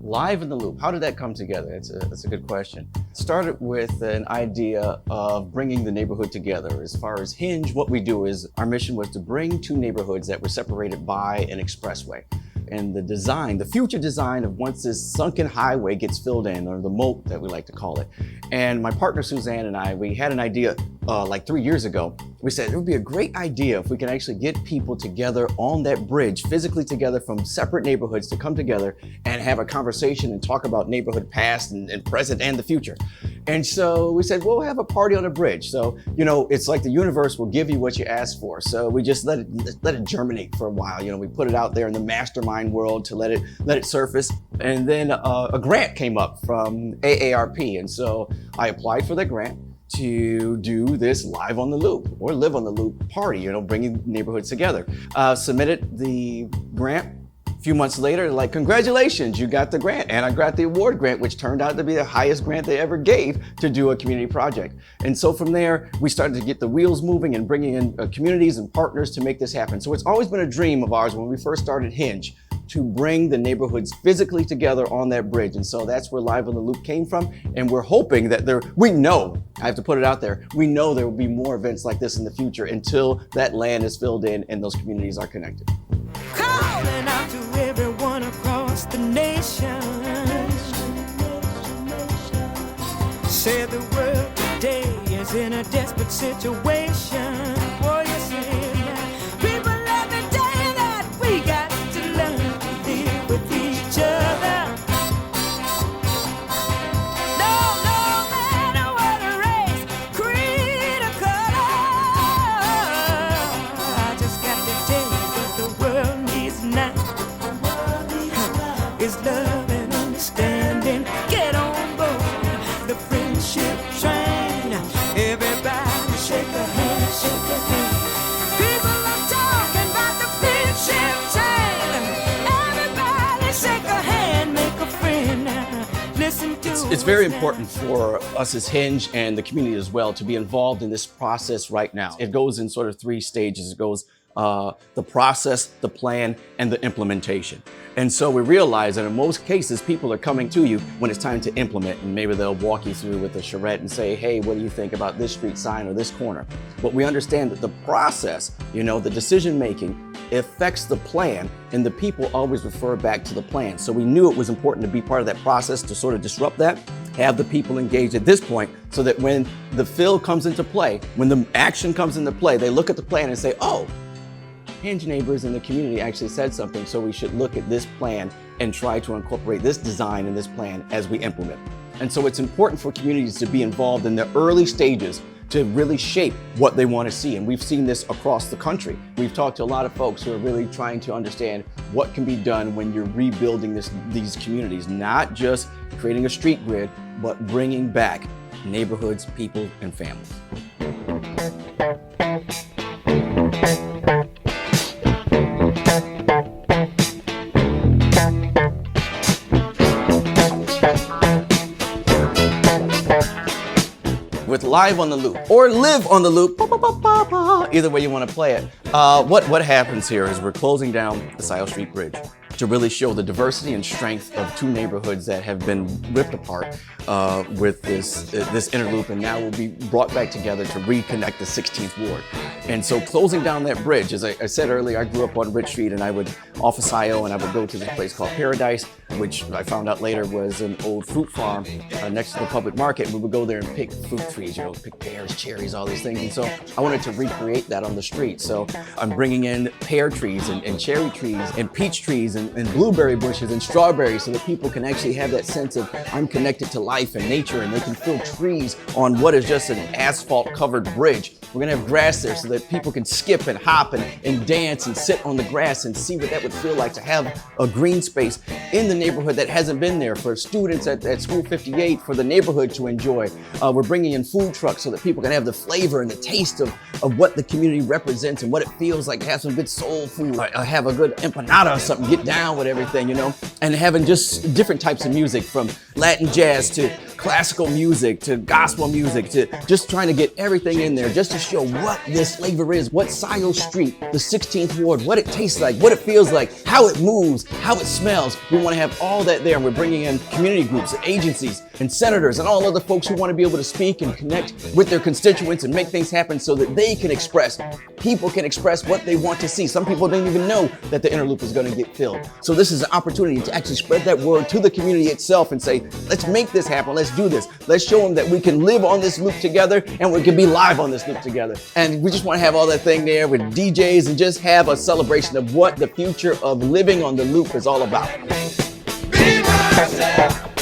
Live in the Loop, how did that come together? That's a good question. Started with an idea of bringing the neighborhood together. As far as Hinge, what we do is, our mission was to bring two neighborhoods that were separated by an expressway. And the design, the future design of once this sunken highway gets filled in, or the moat that we like to call it. And my partner Suzanne and I, we had an idea like 3 years ago. We said it would be a great idea if we can actually get people together on that bridge, physically together from separate neighborhoods, to come together and have a conversation and talk about neighborhood past and present and the future. And so we said, we'll have a party on the bridge. So, you know, it's like the universe will give you what you ask for. So we just let it germinate for a while. You know, we put it out there in the mastermind world to let it surface. And then a grant came up from AARP. And so I applied for the grant to do this Live on the Loop, or Live on the Loop party, you know, bringing neighborhoods together. Submitted the grant. A few months later, like, congratulations, you got the grant. And I got the award grant, which turned out to be the highest grant they ever gave to do a community project. And so from there, we started to get the wheels moving and bringing in communities and partners to make this happen. So it's always been a dream of ours when we first started Hinge, to bring the neighborhoods physically together on that bridge. And so that's where Live on the Loop came from. And we're hoping that we know, I have to put it out there, we know there will be more events like this in the future until that land is filled in and those communities are connected. Calling out to everyone across the nation. Said the world today is in a desperate situation. Oh, yes, it is. People, let me tell you that we got to learn to live with each other. No matter what race, creed, or color. I just got to tell you what the world needs now is love and understanding. Get on board the friendship train. Everybody shake a hand, shake a hand. People are talking about the friendship train. Everybody shake a hand, make a friend now. Listen to It's very important for us as Hinge and the community as well to be involved in this process right now. It goes in sort of 3 stages. It goes the process, the plan, and the implementation. And so we realize that in most cases, people are coming to you when it's time to implement, and maybe they'll walk you through with a charrette and say, hey, what do you think about this street sign or this corner? But we understand that the process, you know, the decision making affects the plan, and the people always refer back to the plan. So we knew it was important to be part of that process to sort of disrupt that, have the people engaged at this point, so that when the fill comes into play, when the action comes into play, they look at the plan and say, oh, Hinge neighbors in the community actually said something, so we should look at this plan and try to incorporate this design and this plan as we implement. And so it's important for communities to be involved in the early stages to really shape what they want to see. And we've seen this across the country. We've talked to a lot of folks who are really trying to understand what can be done when you're rebuilding these communities, not just creating a street grid, but bringing back neighborhoods, people, and families. With Live on the Loop, or Live on the Loop, either way you want to play it. What happens here is we're closing down the Scioto Street Bridge to really show the diversity and strength of 2 neighborhoods that have been ripped apart with this interloop, and now will be brought back together to reconnect the 16th Ward. And so closing down that bridge, as I said earlier, I grew up on Rich Street, and I would, off of Scioto, and I would go to this place called Paradise, which I found out later was an old fruit farm next to the public market. We would go there and pick fruit trees, you know, pick pears, cherries, all these things. And so I wanted to recreate that on the street. So I'm bringing in pear trees and cherry trees and peach trees and blueberry bushes and strawberries, so that people can actually have that sense of I'm connected to life and nature, and they can feel trees on what is just an asphalt covered bridge. We're gonna have grass there so that people can skip and hop and dance and sit on the grass and see what that would feel like to have a green space in the neighborhood that hasn't been there, for students at School 58, for the neighborhood to enjoy. We're bringing in food trucks so that people can have the flavor and the taste of what the community represents and what it feels like to have some good soul food, have a good empanada or something, get down with everything, you know, and having just different types of music, from Latin jazz to classical music to gospel music to just trying to get everything in there just to show what this flavor is, what Scioto Street, the 16th Ward, what it tastes like, what it feels like, how it moves, how it smells. We want to have all that there. And we're bringing in community groups, agencies, and senators, and all other folks who want to be able to speak and connect with their constituents and make things happen so that they can express, people can express what they want to see. Some people don't even know that the inner loop is going to get filled. So this is an opportunity to actually spread that word to the community itself and say, let's make this happen. Let's do this. Let's show them that we can live on this loop together and we can be live on this loop together. And we just want to have all that thing there with DJs and just have a celebration of what the future of living on the loop is all about. Be myself.